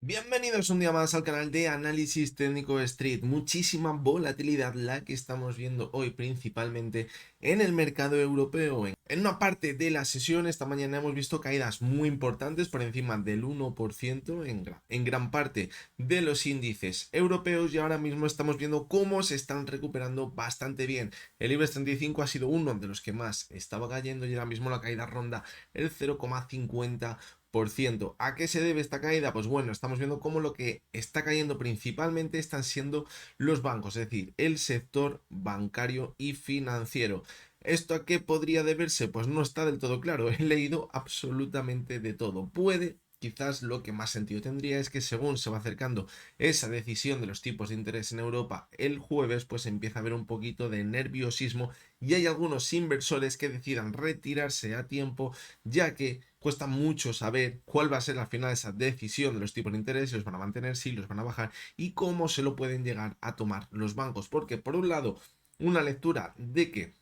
Bienvenidos un día más al canal de Análisis Técnico Street. Muchísima volatilidad la que estamos viendo hoy principalmente en el mercado europeo. En una parte de la sesión esta mañana hemos visto caídas muy importantes por encima del 1% en gran parte de los índices europeos y ahora mismo estamos viendo cómo se están recuperando bastante bien. El IBEX 35 ha sido uno de los que más estaba cayendo y ahora mismo la caída ronda el 0,50%. ¿A qué se debe esta caída? Pues bueno, estamos viendo cómo lo que está cayendo principalmente están siendo los bancos, es decir, el sector bancario y financiero. ¿Esto a qué podría deberse? Pues no está del todo claro. He leído absolutamente de todo. Quizás lo que más sentido tendría es que según se va acercando esa decisión de los tipos de interés en Europa el jueves, pues empieza a haber un poquito de nerviosismo y hay algunos inversores que decidan retirarse a tiempo, ya que cuesta mucho saber cuál va a ser al final esa decisión de los tipos de interés, si los van a mantener, si los van a bajar y cómo se lo pueden llegar a tomar los bancos. Porque por un lado, una lectura de que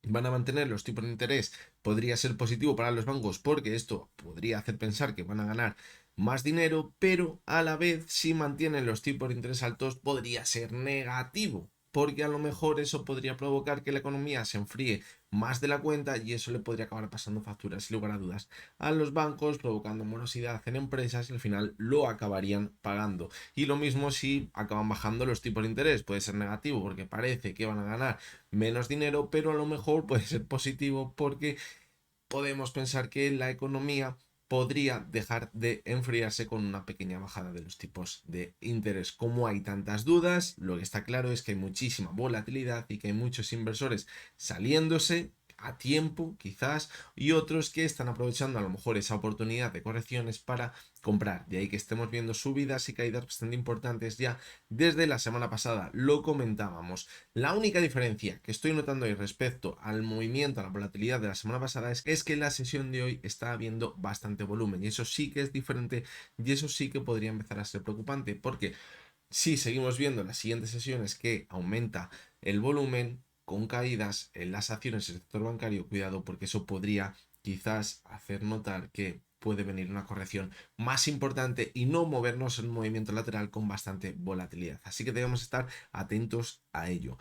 van a mantener los tipos de interés podría ser positivo para los bancos porque esto podría hacer pensar que van a ganar más dinero, pero a la vez si mantienen los tipos de interés altos podría ser negativo porque a lo mejor eso podría provocar que la economía se enfríe más de la cuenta y eso le podría acabar pasando facturas sin lugar a dudas a los bancos, provocando morosidad en empresas y al final lo acabarían pagando. Y lo mismo si acaban bajando los tipos de interés, puede ser negativo porque parece que van a ganar menos dinero, pero a lo mejor puede ser positivo porque podemos pensar que la economía podría dejar de enfriarse con una pequeña bajada de los tipos de interés. Como hay tantas dudas, lo que está claro es que hay muchísima volatilidad y que hay muchos inversores saliéndose a tiempo quizás y otros que están aprovechando a lo mejor esa oportunidad de correcciones para comprar. De ahí que estemos viendo subidas y caídas bastante importantes ya desde la semana pasada. Lo comentábamos. La única diferencia que estoy notando hoy respecto al movimiento, a la volatilidad de la semana pasada es que la sesión de hoy está habiendo bastante volumen y eso sí que es diferente y eso sí que podría empezar a ser preocupante porque si seguimos viendo en las siguientes sesiones que aumenta el volumen con caídas en las acciones del sector bancario, cuidado porque eso podría quizás hacer notar que puede venir una corrección más importante y no movernos en un movimiento lateral con bastante volatilidad. Así que debemos estar atentos a ello.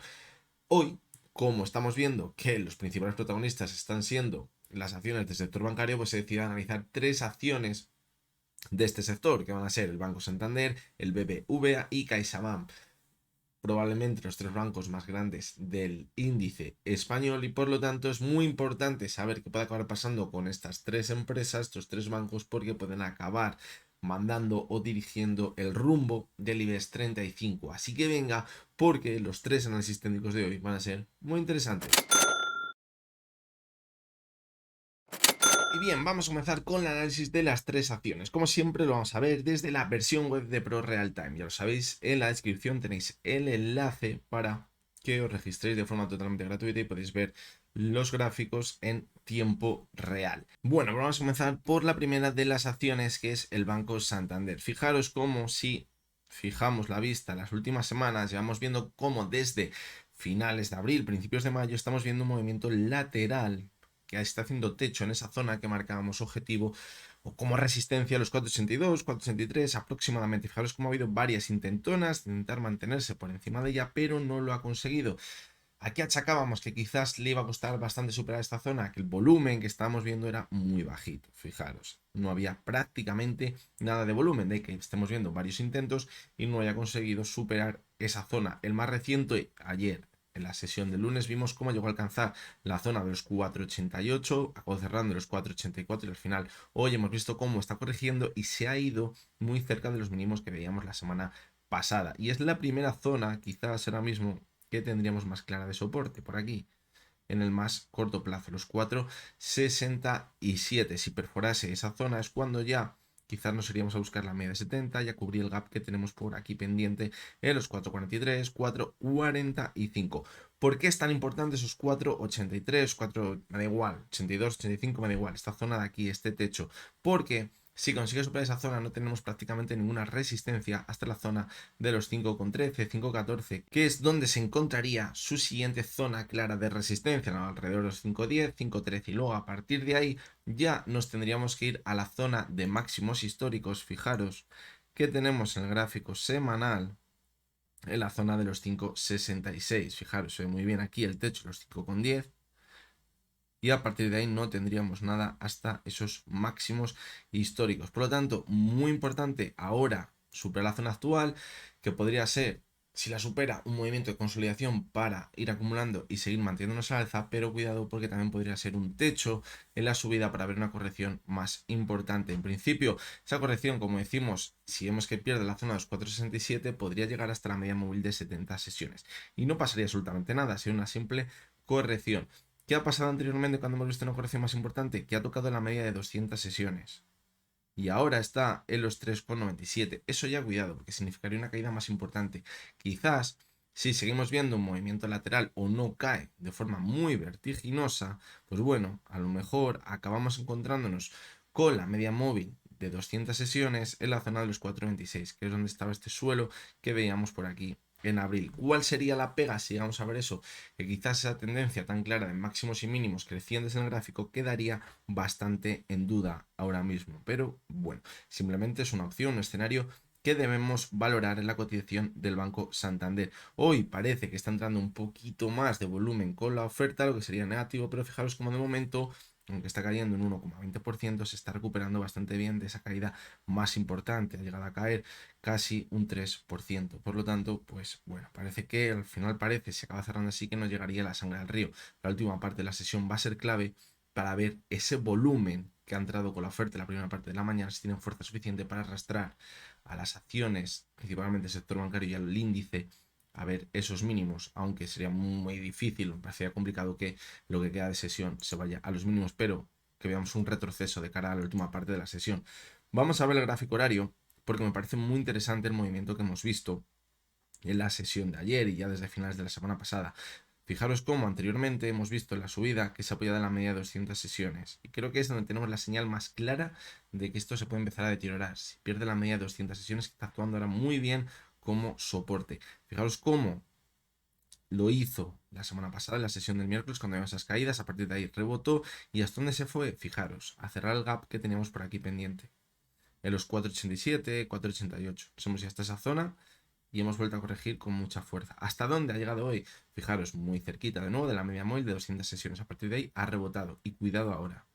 Hoy, como estamos viendo que los principales protagonistas están siendo las acciones del sector bancario, pues se decide analizar tres acciones de este sector, que van a ser el Banco Santander, el BBVA y CaixaBank, probablemente los tres bancos más grandes del índice español y por lo tanto es muy importante saber qué puede acabar pasando con estas tres empresas, estos tres bancos, porque pueden acabar mandando o dirigiendo el rumbo del IBEX 35. Así que venga, porque los tres análisis técnicos de hoy van a ser muy interesantes. Y bien, vamos a comenzar con el análisis de las tres acciones. Como siempre lo vamos a ver desde la versión web de Pro Real Time. Ya lo sabéis, en la descripción tenéis el enlace para que os registréis de forma totalmente gratuita y podéis ver los gráficos en tiempo real. Bueno, vamos a comenzar por la primera de las acciones, que es el Banco Santander. Fijaros cómo si fijamos la vista en las últimas semanas, llevamos viendo cómo desde finales de abril, principios de mayo, estamos viendo un movimiento lateral que está haciendo techo en esa zona que marcábamos objetivo o como resistencia a los 482, 483 aproximadamente. Fijaros cómo ha habido varias intentonas de intentar mantenerse por encima de ella, pero no lo ha conseguido. Aquí achacábamos que quizás le iba a costar bastante superar esta zona, que el volumen que estábamos viendo era muy bajito. Fijaros, no había prácticamente nada de volumen, de que estemos viendo varios intentos y no haya conseguido superar esa zona. El más reciente, ayer, en la sesión del lunes, vimos cómo llegó a alcanzar la zona de los 4,88, acabó cerrando los 4,84 y al final hoy hemos visto cómo está corrigiendo y se ha ido muy cerca de los mínimos que veíamos la semana pasada. Y es la primera zona, quizás ahora mismo, que tendríamos más clara de soporte por aquí en el más corto plazo, los 4,67. Si perforase esa zona es cuando ya quizás nos iríamos a buscar la media de 70 y a cubrir el gap que tenemos por aquí pendiente en los 4,43, 4,45. ¿Por qué es tan importante esos 4,83, 4, me da igual, 82, 85, me da igual, esta zona de aquí, este techo? Porque si consigue superar esa zona no tenemos prácticamente ninguna resistencia hasta la zona de los 5,13, 5,14, que es donde se encontraría su siguiente zona clara de resistencia, ¿no? Alrededor de los 5,10, 5,13 y luego a partir de ahí ya nos tendríamos que ir a la zona de máximos históricos. Fijaros que tenemos en el gráfico semanal en la zona de los 5,66. Fijaros, se ve muy bien aquí el techo, los 5,10. Y a partir de ahí no tendríamos nada hasta esos máximos históricos. Por lo tanto, muy importante ahora superar la zona actual, que podría ser, si la supera, un movimiento de consolidación para ir acumulando y seguir manteniéndonos al alza, pero cuidado porque también podría ser un techo en la subida para ver una corrección más importante. En principio, esa corrección, como decimos, si vemos que pierde la zona de los 4,67, podría llegar hasta la media móvil de 70 sesiones. Y no pasaría absolutamente nada, sería una simple corrección. ¿Qué ha pasado anteriormente cuando hemos visto una corrección más importante? Que ha tocado la media de 200 sesiones. Y ahora está en los 3,97. Eso ya cuidado, porque significaría una caída más importante. Quizás, si seguimos viendo un movimiento lateral o no cae de forma muy vertiginosa, pues bueno, a lo mejor acabamos encontrándonos con la media móvil de 200 sesiones en la zona de los 4,26, que es donde estaba este suelo que veíamos por aquí en abril. ¿Cuál sería la pega si llegamos a ver eso? Que quizás esa tendencia tan clara de máximos y mínimos crecientes en el gráfico quedaría bastante en duda ahora mismo. Pero bueno, simplemente es una opción, un escenario que debemos valorar en la cotización del Banco Santander. Hoy parece que está entrando un poquito más de volumen con la oferta, lo que sería negativo, pero fijaros como de momento, aunque está cayendo en 1,20%, se está recuperando bastante bien de esa caída más importante. Ha llegado a caer casi un 3%. Por lo tanto, pues bueno, parece que al final si acaba cerrando así, que nos llegaría la sangre al río. La última parte de la sesión va a ser clave para ver ese volumen que ha entrado con la oferta en la primera parte de la mañana, si tienen fuerza suficiente para arrastrar a las acciones, principalmente el sector bancario y al índice, a ver esos mínimos, aunque sería muy difícil, me parecería complicado que lo que queda de sesión se vaya a los mínimos, pero que veamos un retroceso de cara a la última parte de la sesión. Vamos a ver el gráfico horario, porque me parece muy interesante el movimiento que hemos visto en la sesión de ayer y ya desde finales de la semana pasada. Fijaros cómo anteriormente hemos visto en la subida que se apoya en la media de 200 sesiones. Y creo que es donde tenemos la señal más clara de que esto se puede empezar a deteriorar. Si pierde la media de 200 sesiones, que está actuando ahora muy bien como soporte. Fijaros cómo lo hizo la semana pasada en la sesión del miércoles cuando había esas caídas. A partir de ahí rebotó. ¿Y hasta dónde se fue? Fijaros, a cerrar el gap que teníamos por aquí pendiente. En los 4,87, 4,88. Nos hemos ido hasta esa zona y hemos vuelto a corregir con mucha fuerza. ¿Hasta dónde ha llegado hoy? Fijaros, muy cerquita de nuevo de la media móvil de 200 sesiones. A partir de ahí ha rebotado. Y cuidado ahora,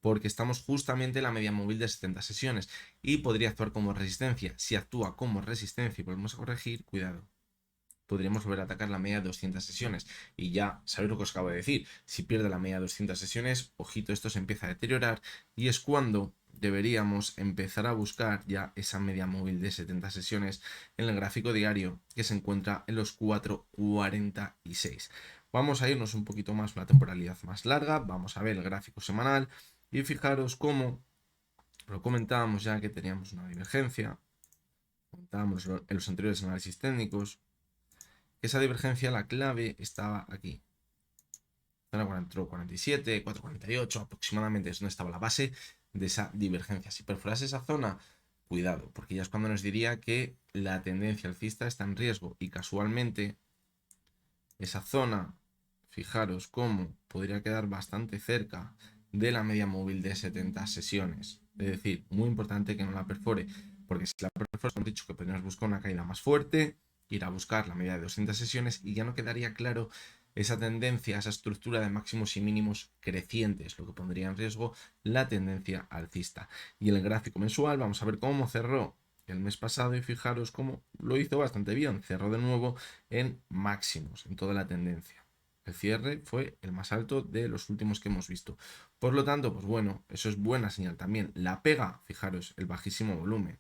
porque estamos justamente en la media móvil de 70 sesiones y podría actuar como resistencia. Si actúa como resistencia y volvemos a corregir, cuidado. Podríamos volver a atacar la media de 200 sesiones. Y ya, sabéis lo que os acabo de decir. Si pierde la media de 200 sesiones, ojito, esto se empieza a deteriorar y es cuando deberíamos empezar a buscar ya esa media móvil de 70 sesiones en el gráfico diario que se encuentra en los 4,46. Vamos a irnos un poquito más, una temporalidad más larga, vamos a ver el gráfico semanal y fijaros cómo lo comentábamos ya que teníamos una divergencia, comentábamos en los anteriores análisis técnicos, esa divergencia, la clave estaba aquí. Zona 4,47, 4,48 aproximadamente es donde estaba la base de esa divergencia. Si perforase esa zona, cuidado, porque ya es cuando nos diría que la tendencia alcista está en riesgo y casualmente esa zona, fijaros cómo podría quedar bastante cerca de la media móvil de 70 sesiones. Es decir, muy importante que no la perfore, porque si la perfora, hemos dicho que podríamos buscar una caída más fuerte, ir a buscar la media de 200 sesiones y ya no quedaría claro esa tendencia, esa estructura de máximos y mínimos crecientes, lo que pondría en riesgo la tendencia alcista. Y en el gráfico mensual vamos a ver cómo cerró el mes pasado y fijaros cómo lo hizo bastante bien, cerró de nuevo en máximos, en toda la tendencia. El cierre fue el más alto de los últimos que hemos visto. Por lo tanto, pues bueno, eso es buena señal también. La pega, fijaros, el bajísimo volumen.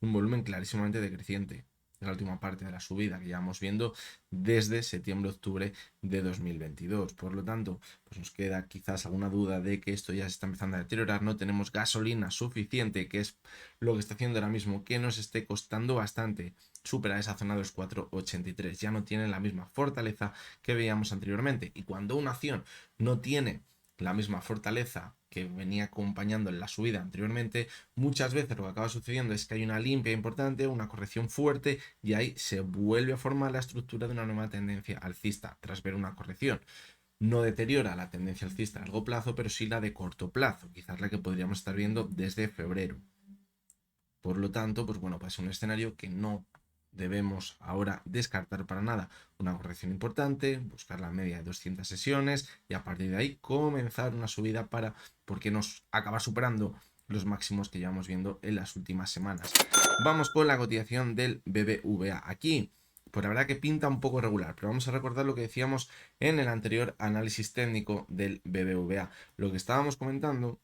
Un volumen clarísimamente decreciente de la última parte de la subida que llevamos viendo desde septiembre-octubre de 2022. Por lo tanto, pues nos queda quizás alguna duda de que esto ya se está empezando a deteriorar. No tenemos gasolina suficiente, que es lo que está haciendo ahora mismo, que nos esté costando bastante superar esa zona de los 4,83. Ya no tiene la misma fortaleza que veíamos anteriormente. Y cuando una acción no tiene la misma fortaleza que venía acompañando en la subida anteriormente, muchas veces lo que acaba sucediendo es que hay una limpia importante, una corrección fuerte y ahí se vuelve a formar la estructura de una nueva tendencia alcista tras ver una corrección. No deteriora la tendencia alcista a largo plazo, pero sí la de corto plazo, quizás la que podríamos estar viendo desde febrero. Por lo tanto, pues bueno, pues es un escenario que no debemos ahora descartar para nada. Una corrección importante, buscar la media de 200 sesiones y a partir de ahí comenzar una subida porque nos acaba superando los máximos que llevamos viendo en las últimas semanas. Vamos con la cotización del BBVA. Aquí, pues la verdad que pinta un poco regular, pero vamos a recordar lo que decíamos en el anterior análisis técnico del BBVA. Lo que estábamos comentando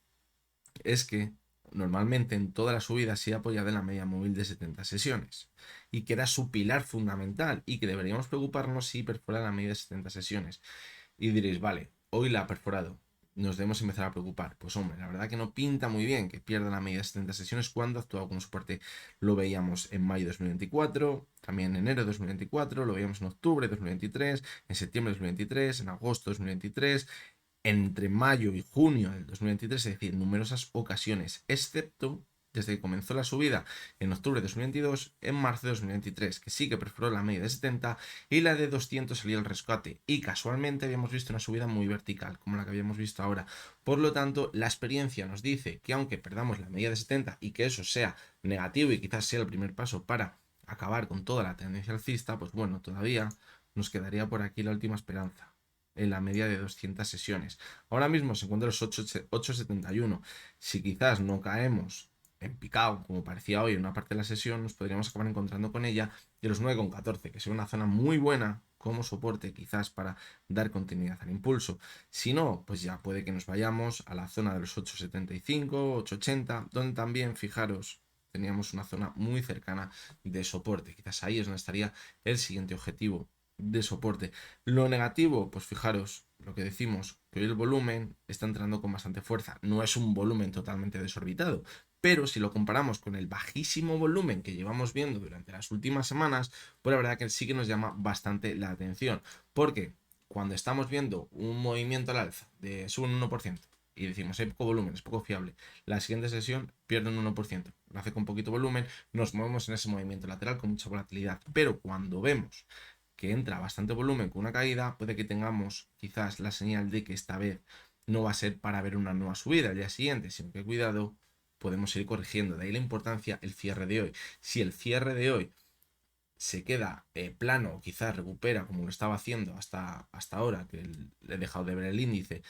es que normalmente en toda la subida se ha apoyado en la media móvil de 70 sesiones y que era su pilar fundamental y que deberíamos preocuparnos si perfora la media de 70 sesiones. Y diréis, vale, hoy la ha perforado, nos debemos empezar a preocupar. Pues hombre, la verdad que no pinta muy bien que pierda la media de 70 sesiones cuando ha actuado como soporte. Lo veíamos en mayo de 2024, también en enero de 2024, lo veíamos en octubre de 2023, en septiembre de 2023, en agosto de 2023, entre mayo y junio del 2023, es decir, en numerosas ocasiones, excepto desde que comenzó la subida en octubre de 2022, en marzo de 2023, que sí que perforó la media de 70 y la de 200 salió al rescate. Y casualmente habíamos visto una subida muy vertical, como la que habíamos visto ahora. Por lo tanto, la experiencia nos dice que aunque perdamos la media de 70 y que eso sea negativo y quizás sea el primer paso para acabar con toda la tendencia alcista, pues bueno, todavía nos quedaría por aquí la última esperanza en la media de 200 sesiones. Ahora mismo se encuentra los 8,71. Si quizás no caemos en picado, como parecía hoy en una parte de la sesión, nos podríamos acabar encontrando con ella de los 9,14, que es una zona muy buena como soporte quizás para dar continuidad al impulso. Si no, pues ya puede que nos vayamos a la zona de los 8,75, 8,80, donde también, fijaros, teníamos una zona muy cercana de soporte. Quizás ahí es donde estaría el siguiente objetivo de soporte. Lo negativo, pues fijaros, lo que decimos, que hoy el volumen está entrando con bastante fuerza. No es un volumen totalmente desorbitado, pero si lo comparamos con el bajísimo volumen que llevamos viendo durante las últimas semanas, pues la verdad que sí que nos llama bastante la atención. Porque cuando estamos viendo un movimiento al alza de sube un 1%, y decimos, hay poco volumen, es poco fiable, la siguiente sesión pierde un 1%, lo hace con poquito volumen, nos movemos en ese movimiento lateral con mucha volatilidad. Pero cuando vemos que entra bastante volumen con una caída, puede que tengamos quizás la señal de que esta vez no va a ser para ver una nueva subida al día siguiente, sino que cuidado, podemos ir corrigiendo. De ahí la importancia el cierre de hoy. Si el cierre de hoy se queda plano o quizás recupera como lo estaba haciendo hasta ahora, que le he dejado de ver el índice,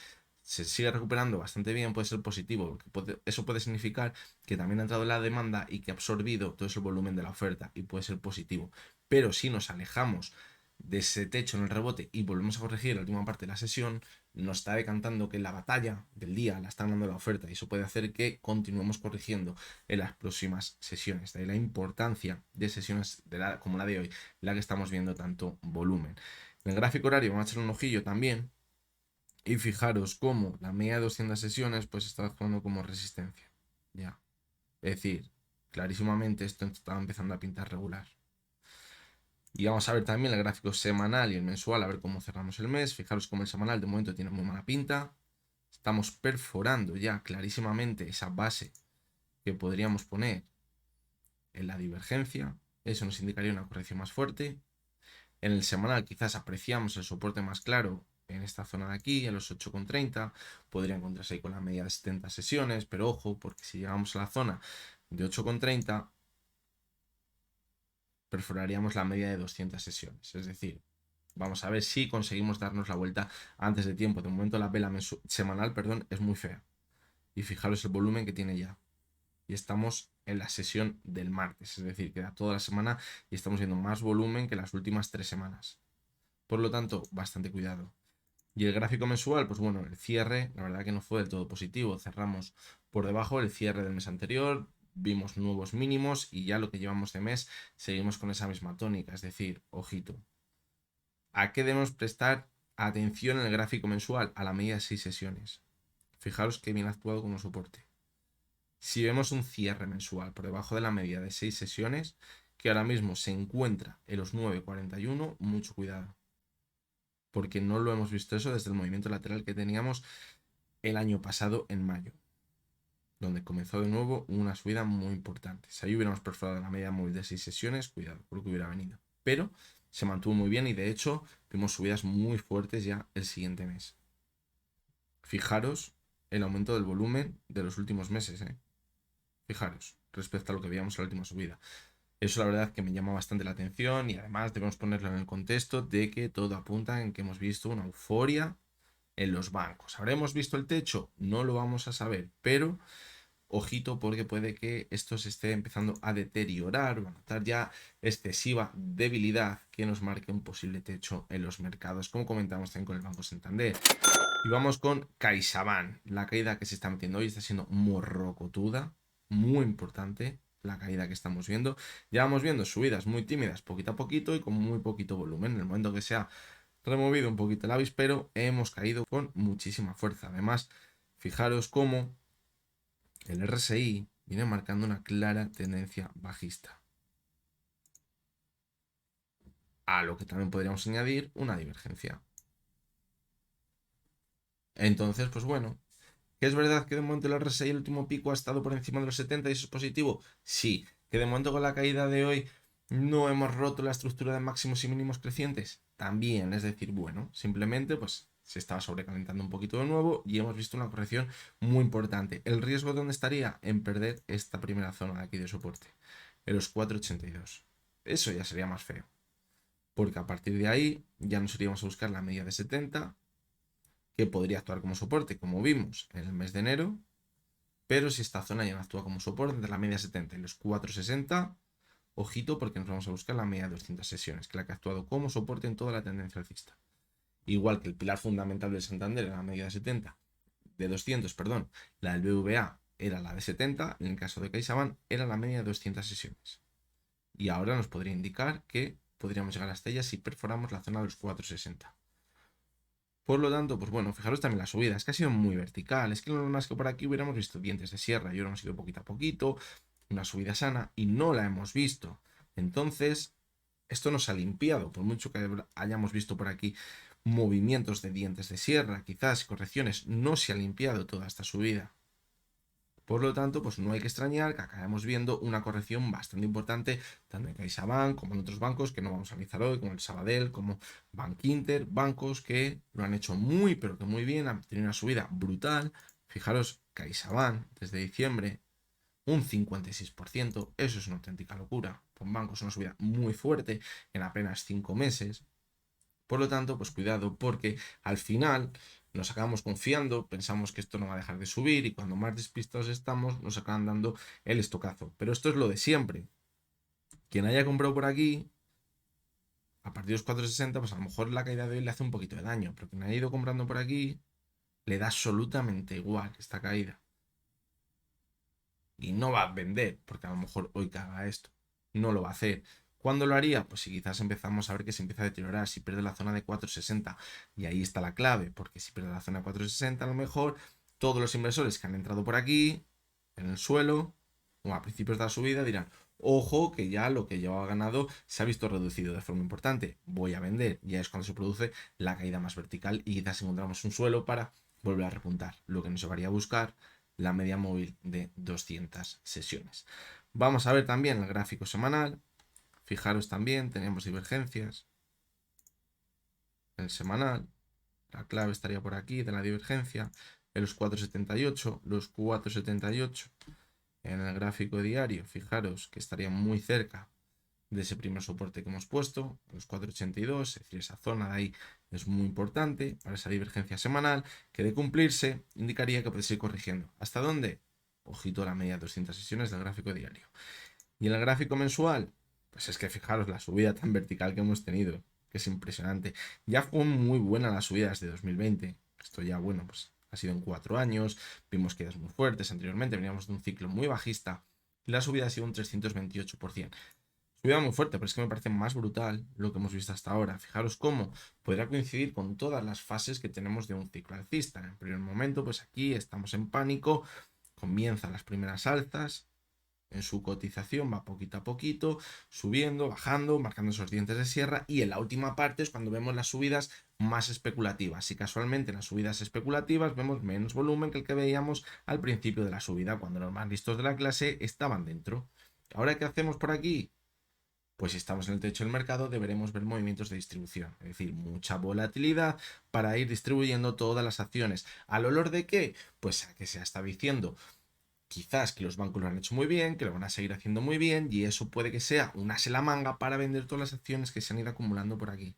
se sigue recuperando bastante bien, puede ser positivo, porque eso puede significar que también ha entrado la demanda y que ha absorbido todo ese volumen de la oferta y puede ser positivo. Pero si nos alejamos de ese techo en el rebote y volvemos a corregir la última parte de la sesión, nos está decantando que la batalla del día la está ganando la oferta y eso puede hacer que continuemos corrigiendo en las próximas sesiones. De ahí la importancia de sesiones como la de hoy, la que estamos viendo tanto volumen. En el gráfico horario vamos a echar un ojillo también y fijaros cómo la media de 200 sesiones pues está actuando como resistencia. Ya. Es decir, clarísimamente esto está empezando a pintar regular. Y vamos a ver también el gráfico semanal y el mensual, a ver cómo cerramos el mes. Fijaros cómo el semanal de momento tiene muy mala pinta. Estamos perforando ya clarísimamente esa base que podríamos poner en la divergencia. Eso nos indicaría una corrección más fuerte. En el semanal quizás apreciamos el soporte más claro en esta zona de aquí, en los 8,30. Podría encontrarse ahí con la media de 70 sesiones, pero ojo, porque si llegamos a la zona de 8,30 perforaríamos la media de 200 sesiones. Es decir, vamos a ver si conseguimos darnos la vuelta antes de tiempo. De momento la vela semanal, perdón, es muy fea. Y fijaros el volumen que tiene ya. Y estamos en la sesión del martes, es decir, queda toda la semana y estamos viendo más volumen que las últimas 3 semanas. Por lo tanto, bastante cuidado. Y el gráfico mensual, pues bueno, el cierre, la verdad que no fue del todo positivo. Cerramos por debajo del cierre del mes anterior, vimos nuevos mínimos y ya lo que llevamos de mes seguimos con esa misma tónica. Es decir, ojito. ¿A qué debemos prestar atención en el gráfico mensual? A la media de 6 sesiones. Fijaros que bien actuado como soporte. Si vemos un cierre mensual por debajo de la media de 6 sesiones, que ahora mismo se encuentra en los 9,41, mucho cuidado. Porque no lo hemos visto eso desde el movimiento lateral que teníamos el año pasado en mayo, donde comenzó de nuevo una subida muy importante. Si ahí hubiéramos perforado la media móvil de 6 sesiones, cuidado por lo que hubiera venido. Pero se mantuvo muy bien y de hecho vimos subidas muy fuertes ya el siguiente mes. Fijaros el aumento del volumen de los últimos meses, Fijaros. respecto a lo que veíamos en la última subida. Eso la verdad que me llama bastante la atención y además debemos ponerlo en el contexto de que todo apunta en que hemos visto una euforia en los bancos. ¿Habremos visto el techo? No lo vamos a saber, pero ojito porque puede que esto se esté empezando a deteriorar o a notar ya excesiva debilidad que nos marque un posible techo en los mercados, como comentamos también con el Banco Santander. Y vamos con CaixaBank. La caída que se está metiendo hoy está siendo morrocotuda, muy importante la caída que estamos viendo. Ya vamos viendo subidas muy tímidas, poquito a poquito y con muy poquito volumen. En el momento que se ha removido un poquito el avispero, hemos caído con muchísima fuerza. Además, fijaros cómo el RSI viene marcando una clara tendencia bajista. A lo que también podríamos añadir una divergencia. Entonces, pues bueno, ¿que es verdad que de momento el RSI el último pico ha estado por encima de los 70 y eso es positivo? Sí. ¿Que de momento con la caída de hoy no hemos roto la estructura de máximos y mínimos crecientes? También, es decir, bueno, simplemente pues se estaba sobrecalentando un poquito de nuevo y hemos visto una corrección muy importante. ¿El riesgo dónde estaría? En perder esta primera zona de aquí de soporte, en los 4,82. Eso ya sería más feo, porque a partir de ahí ya nos iríamos a buscar la media de 70, que podría actuar como soporte, como vimos en el mes de enero, pero si esta zona ya no actúa como soporte entre la media 70 y los 4,60, ojito porque nos vamos a buscar la media de 200 sesiones, que es la que ha actuado como soporte en toda la tendencia alcista. Igual que el pilar fundamental del Santander era la media de 70, de 200, perdón, la del BVA era la de 70, en el caso de CaixaBank era la media de 200 sesiones. Y ahora nos podría indicar que podríamos llegar hasta ella si perforamos la zona de los 4,60. Por lo tanto, pues bueno, fijaros también la subida, es que ha sido muy vertical, es que lo normal es que por aquí hubiéramos visto dientes de sierra y hubiéramos ido poquito a poquito, una subida sana y no la hemos visto. Entonces, esto nos ha limpiado, por mucho que hayamos visto por aquí movimientos de dientes de sierra, quizás correcciones, no se ha limpiado toda esta subida. Por lo tanto, pues no hay que extrañar que acabemos viendo una corrección bastante importante, tanto en CaixaBank como en otros bancos que no vamos a analizar hoy, como el Sabadell, como Bankinter, bancos que lo han hecho muy, pero que muy bien, han tenido una subida brutal. Fijaros, CaixaBank desde diciembre, un 56%, eso es una auténtica locura. Con bancos una subida muy fuerte en apenas 5 meses. Por lo tanto, pues cuidado porque al final nos acabamos confiando, pensamos que esto no va a dejar de subir y cuando más despistados estamos nos acaban dando el estocazo. Pero esto es lo de siempre. Quien haya comprado por aquí, a partir de los 4,60, pues a lo mejor la caída de hoy le hace un poquito de daño, pero quien haya ido comprando por aquí, le da absolutamente igual esta caída. Y no va a vender, porque a lo mejor hoy caga esto. No lo va a hacer. ¿Cuándo lo haría? Pues si quizás empezamos a ver que se empieza a deteriorar, si pierde la zona de 4,60. Y ahí está la clave, porque si pierde la zona de 4,60, a lo mejor todos los inversores que han entrado por aquí, en el suelo, o a principios de la subida, dirán, ojo, que ya lo que llevaba ganado se ha visto reducido de forma importante, voy a vender. Ya es cuando se produce la caída más vertical y quizás encontramos un suelo para volver a repuntar, lo que nos llevaría a buscar la media móvil de 200 sesiones. Vamos a ver también el gráfico semanal. Fijaros también, tenemos divergencias. El semanal, la clave estaría por aquí de la divergencia, en los 4,78, los 4,78 en el gráfico diario. Fijaros que estaría muy cerca de ese primer soporte que hemos puesto, los 4,82, es decir, esa zona de ahí es muy importante para esa divergencia semanal, que de cumplirse indicaría que puede seguir corrigiendo. ¿Hasta dónde? Ojito a la media de 200 sesiones del gráfico diario. Y en el gráfico mensual, pues es que fijaros la subida tan vertical que hemos tenido, que es impresionante. Ya fue muy buena la subida desde 2020. Esto ya, bueno, pues ha sido en 4 años. Vimos quedas muy fuertes anteriormente. Veníamos de un ciclo muy bajista. Y la subida ha sido un 328%. Subida muy fuerte, pero es que me parece más brutal lo que hemos visto hasta ahora. Fijaros cómo podrá coincidir con todas las fases que tenemos de un ciclo alcista. En el primer momento, pues aquí estamos en pánico. Comienzan las primeras alzas en su cotización, va poquito a poquito, subiendo, bajando, marcando esos dientes de sierra, y en la última parte es cuando vemos las subidas más especulativas. Y casualmente en las subidas especulativas vemos menos volumen que el que veíamos al principio de la subida, cuando los más listos de la clase estaban dentro. ¿Ahora qué hacemos por aquí? Pues si estamos en el techo del mercado deberemos ver movimientos de distribución, es decir, mucha volatilidad para ir distribuyendo todas las acciones. ¿Al olor de qué? Pues a que se está diciendo quizás que los bancos lo han hecho muy bien, que lo van a seguir haciendo muy bien, y eso puede que sea un as en la manga para vender todas las acciones que se han ido acumulando por aquí.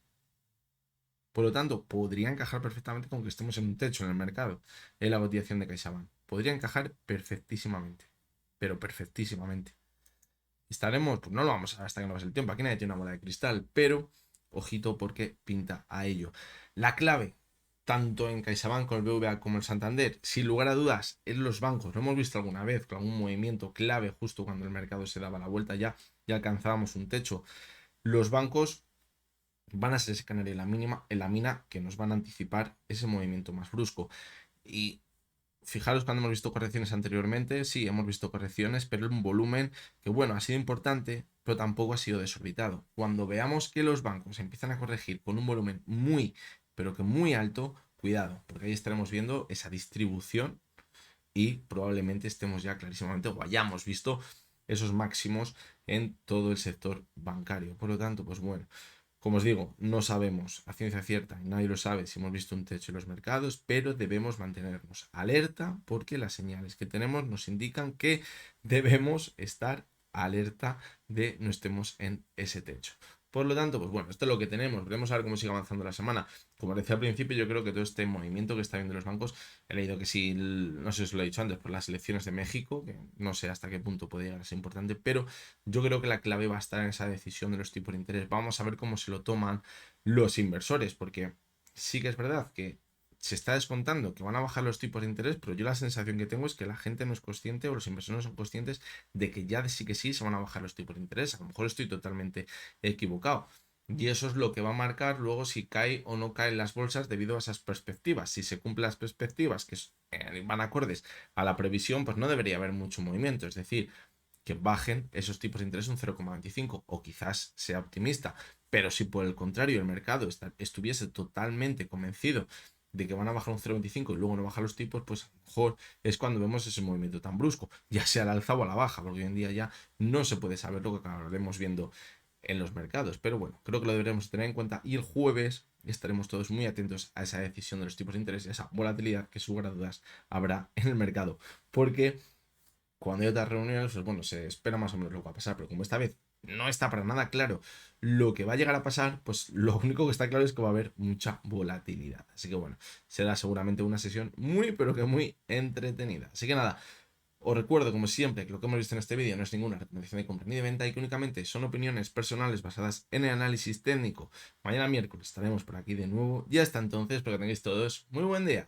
Por lo tanto, podría encajar perfectamente con que estemos en un techo en el mercado, en la cotización de CaixaBank. Podría encajar perfectísimamente, pero perfectísimamente. Estaremos, pues no lo vamos a ver hasta que no pase el tiempo, aquí nadie tiene una bola de cristal, pero ojito porque pinta a ello. La clave, tanto en CaixaBank como el BBVA como el Santander, sin lugar a dudas, en los bancos. Lo hemos visto alguna vez con algún movimiento clave justo cuando el mercado se daba la vuelta ya alcanzábamos un techo. Los bancos van a ser ese canario en la mina que nos van a anticipar ese movimiento más brusco. Y fijaros cuando hemos visto correcciones anteriormente, sí, hemos visto correcciones, pero en un volumen que, bueno, ha sido importante, pero tampoco ha sido desorbitado. Cuando veamos que los bancos empiezan a corregir con un volumen muy, pero que muy alto, cuidado, porque ahí estaremos viendo esa distribución y probablemente estemos ya clarísimamente o hayamos visto esos máximos en todo el sector bancario. Por lo tanto, pues bueno, como os digo, no sabemos a ciencia cierta, y nadie lo sabe si hemos visto un techo en los mercados, pero debemos mantenernos alerta porque las señales que tenemos nos indican que debemos estar alerta de no estemos en ese techo. Por lo tanto, pues bueno, esto es lo que tenemos. Veremos a ver cómo sigue avanzando la semana. Como decía al principio, yo creo que todo este movimiento que está viendo los bancos, he leído que sí, no sé si os lo he dicho antes, por las elecciones de México, que no sé hasta qué punto puede llegar a ser importante, pero yo creo que la clave va a estar en esa decisión de los tipos de interés. Vamos a ver cómo se lo toman los inversores, porque sí que es verdad que se está descontando que van a bajar los tipos de interés, pero yo la sensación que tengo es que la gente no es consciente o los inversores no son conscientes de que ya sí que sí se van a bajar los tipos de interés. A lo mejor estoy totalmente equivocado. Y eso es lo que va a marcar luego si cae o no caen las bolsas debido a esas perspectivas. Si se cumplen las perspectivas que van acordes a la previsión, pues no debería haber mucho movimiento. Es decir, que bajen esos tipos de interés un 0,25 o quizás sea optimista. Pero si por el contrario el mercado estuviese totalmente convencido de que van a bajar un 0,25 y luego no bajar los tipos, pues a lo mejor es cuando vemos ese movimiento tan brusco, ya sea al alza o a la baja, porque hoy en día ya no se puede saber lo que acabaremos viendo en los mercados. Pero bueno, creo que lo deberemos tener en cuenta y el jueves estaremos todos muy atentos a esa decisión de los tipos de interés, esa volatilidad que sin lugar a dudas habrá en el mercado. Porque cuando hay otras reuniones, pues bueno, se espera más o menos lo que va a pasar, pero como esta vez no está para nada claro lo que va a llegar a pasar, pues lo único que está claro es que va a haber mucha volatilidad. Así que bueno, será seguramente una sesión muy, pero que muy entretenida. Así que nada, os recuerdo como siempre que lo que hemos visto en este vídeo no es ninguna recomendación de compra ni de venta y que únicamente son opiniones personales basadas en el análisis técnico. Mañana miércoles estaremos por aquí de nuevo y hasta entonces espero que tengáis todos muy buen día.